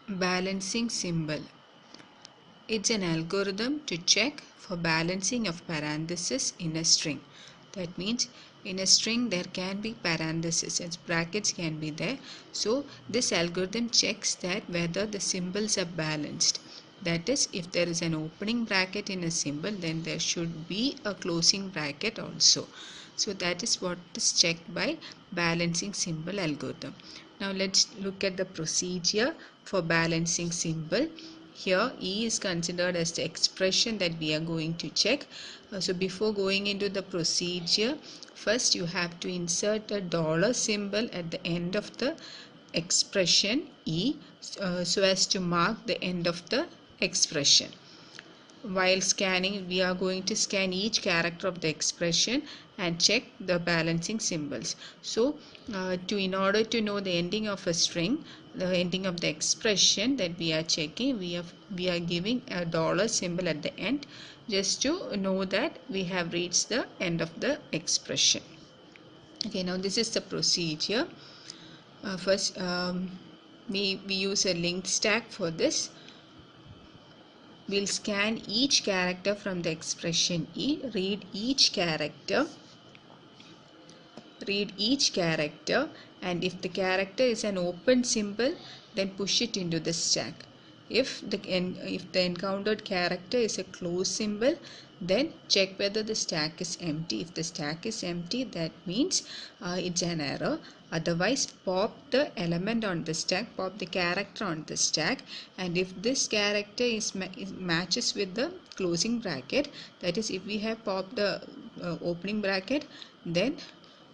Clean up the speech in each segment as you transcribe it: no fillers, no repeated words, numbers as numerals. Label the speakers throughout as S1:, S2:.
S1: Balancing symbol. It's an algorithm to check for balancing of parentheses in a string. That means in a string there can be parentheses and brackets can be there. So this algorithm checks that whether the symbols are balanced. That is, if there is an opening bracket in a symbol, then there should be a closing bracket also. So that is what is checked by balancing symbol algorithm. Now let's look at the procedure for balancing symbol. Here E is considered as the expression that we are going to check. So before going into the procedure, first you have to insert a dollar symbol at the end of the expression E, so as to mark the end of the expression. While scanning, we are going to scan each character of the expression and check the balancing symbols. So in order to know the ending of a string, the ending of the expression that we are checking, we are giving a dollar symbol at the end, just to know that we have reached the end of the expression. Okay, now this is the procedure. First, we use a linked stack for this. We'll scan each character from the expression E, read each character, and if the character is an open symbol, then push it into the stack. If the encountered character is a closed symbol, then check whether the stack is empty. If the stack is empty, that means it's an error. Otherwise, pop the element on the stack, pop the character on the stack, and if this character matches with the closing bracket, that is, if we have popped the opening bracket, then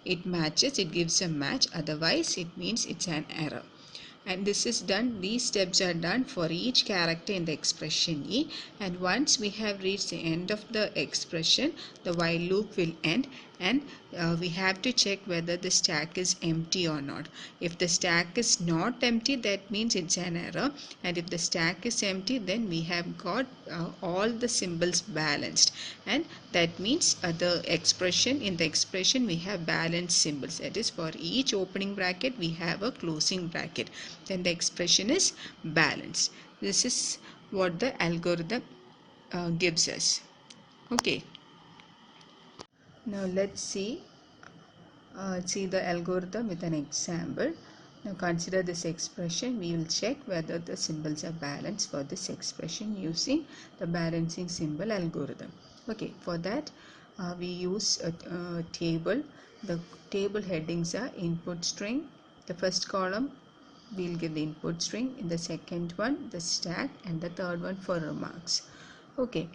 S1: it matches, it gives a match. Otherwise it means it's an error. And this is done, these steps are done for each character in the expression E, and once we have reached the end of the expression, the while loop will end, and we have to check whether the stack is empty or not. If the stack is not empty, that means it's an error, and if the stack is empty, then we have got all the symbols balanced, and that means in the expression we have balanced symbols. That is, for each opening bracket we have a closing bracket, then the expression is balanced. This is what the algorithm gives us. Okay, now let's see the algorithm with an example. Now consider this expression. We will check whether the symbols are balanced for this expression using the balancing symbol algorithm. Okay, for that we use a table. The table headings are input string. The first column we'll give the input string, in the second one the stack, and the third one for remarks. Okay,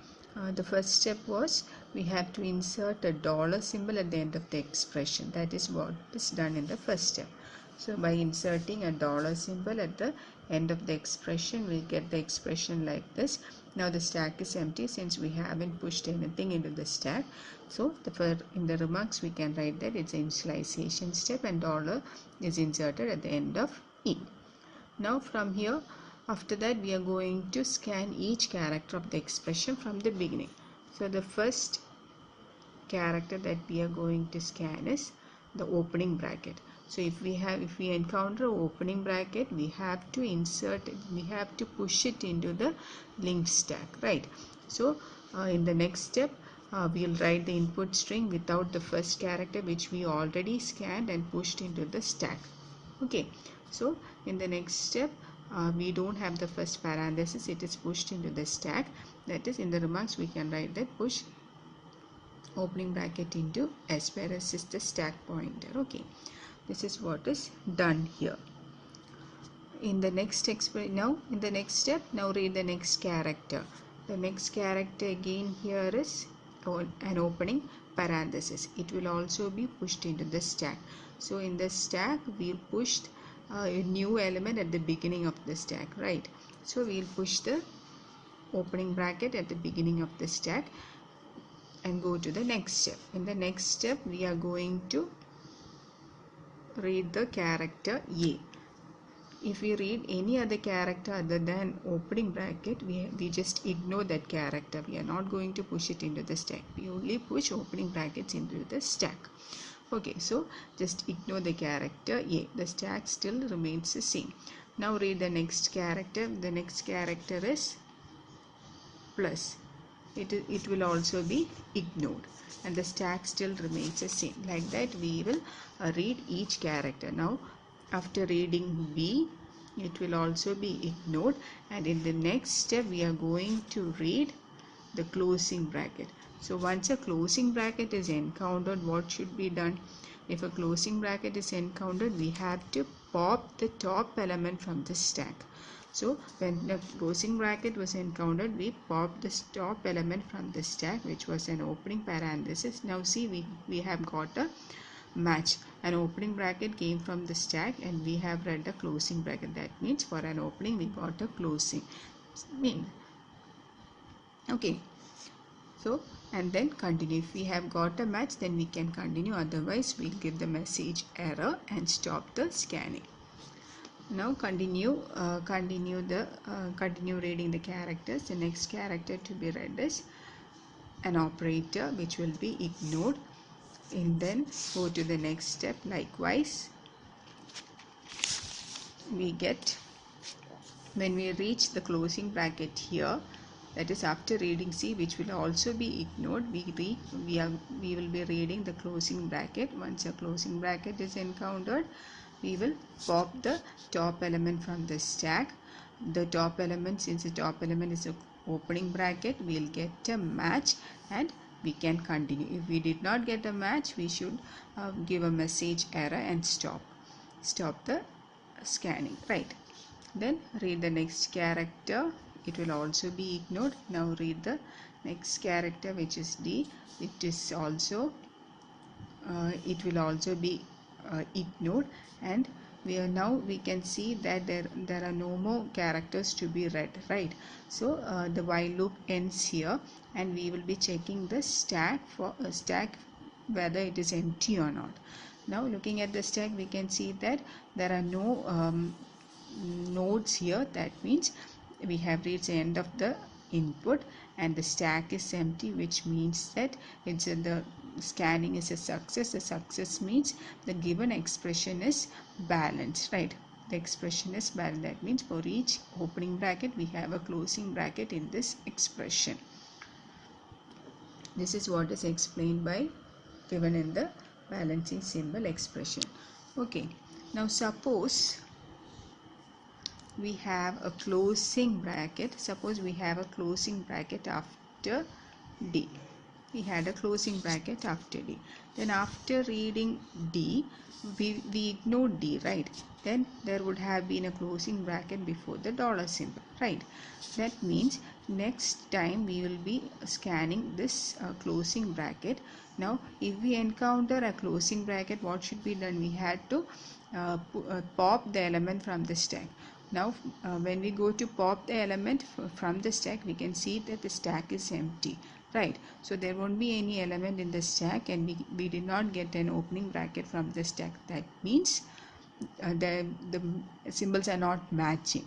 S1: the first step was we have to insert a dollar symbol at the end of the expression. That is what is done in the first step. So by inserting a dollar symbol at the end of the expression, we'll get the expression like this. Now the stack is empty since we haven't pushed anything into the stack. So in the remarks we can write that it's an initialization step and dollar is inserted at the end of E. Now from here, after that we are going to scan each character of the expression from the beginning. So the first character that we are going to scan is the opening bracket. So if we encounter opening bracket, we have to insert it, we have to push it into the linked stack, right? So in the next step we'll write the input string without the first character, which we already scanned and pushed into the stack. Okay, so in the next step we don't have the first parenthesis, it is pushed into the stack. That is, in the remarks we can write that push opening bracket into S, where S is the stack pointer. Okay, this is what is done here. In the next step, now read the next character. The next character again here is an opening parenthesis. It will also be pushed into the stack. So in the stack we'll push a new element at the beginning of the stack, right? So we'll push the opening bracket at the beginning of the stack and go to the next step. In the next step we are going to read the character A. If we read any other character other than opening bracket, we just ignore that character. We are not going to push it into the stack. We only push opening brackets into the stack. Okay, so just ignore the character A. The stack still remains the same. Now read the next character. The next character is plus. It will also be ignored, and the stack still remains the same. Like that we will read each character. Now after reading B, it will also be ignored, and in the next step we are going to read the closing bracket. So once a closing bracket is encountered, what should be done? If a closing bracket is encountered, we have to pop the top element from the stack. So when the closing bracket was encountered, we popped the top element from the stack, which was an opening parenthesis. Now see, we have got a match. An opening bracket came from the stack and we have read a closing bracket. That means for an opening we got a closing. Okay. So and then continue. If we have got a match, then we can continue. Otherwise we'll give the message error and stop the scanning. Now continue reading the characters. The next character to be read is an operator, which will be ignored, and then go to the next step. Likewise we get, when we reach the closing bracket here, that is after reading C, which will also be ignored, we will be reading the closing bracket. Once a closing bracket is encountered, we will pop the top element from the stack. The top element, since the top element is a opening bracket, we will get a match and we can continue. If we did not get a match, we should give a message error and stop the scanning, right? Then read the next character. It will also be ignored. Now read the next character, which is D. It is also it will also be ignored, and we can see that there are no more characters to be read, right? So the while loop ends here, and we will be checking the stack for a stack whether it is empty or not. Now looking at the stack, we can see that there are no nodes here. That means we have reached the end of the input and the stack is empty, which means that the scanning is a success. The success means the given expression is balanced, right? The expression is balanced. That means for each opening bracket we have a closing bracket in this expression. This is what is explained by given in the balancing symbol expression. Okay, now suppose we have a closing bracket. Suppose we have a closing bracket after D. We had a closing bracket after D. Then after reading D, we ignored D, right? Then there would have been a closing bracket before the dollar symbol, right? That means next time we will be scanning this closing bracket. Now if we encounter a closing bracket, what should be done? We had to pop the element from the stack. Now when we go to pop the element from the stack, we can see that the stack is empty, right? So there won't be any element in the stack, and we did not get an opening bracket from the stack. That means the symbols are not matching.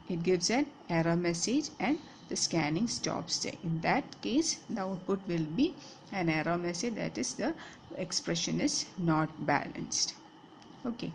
S1: It gives an error message and the scanning stops there. In that case, the output will be an error message, that is the expression is not balanced. Okay.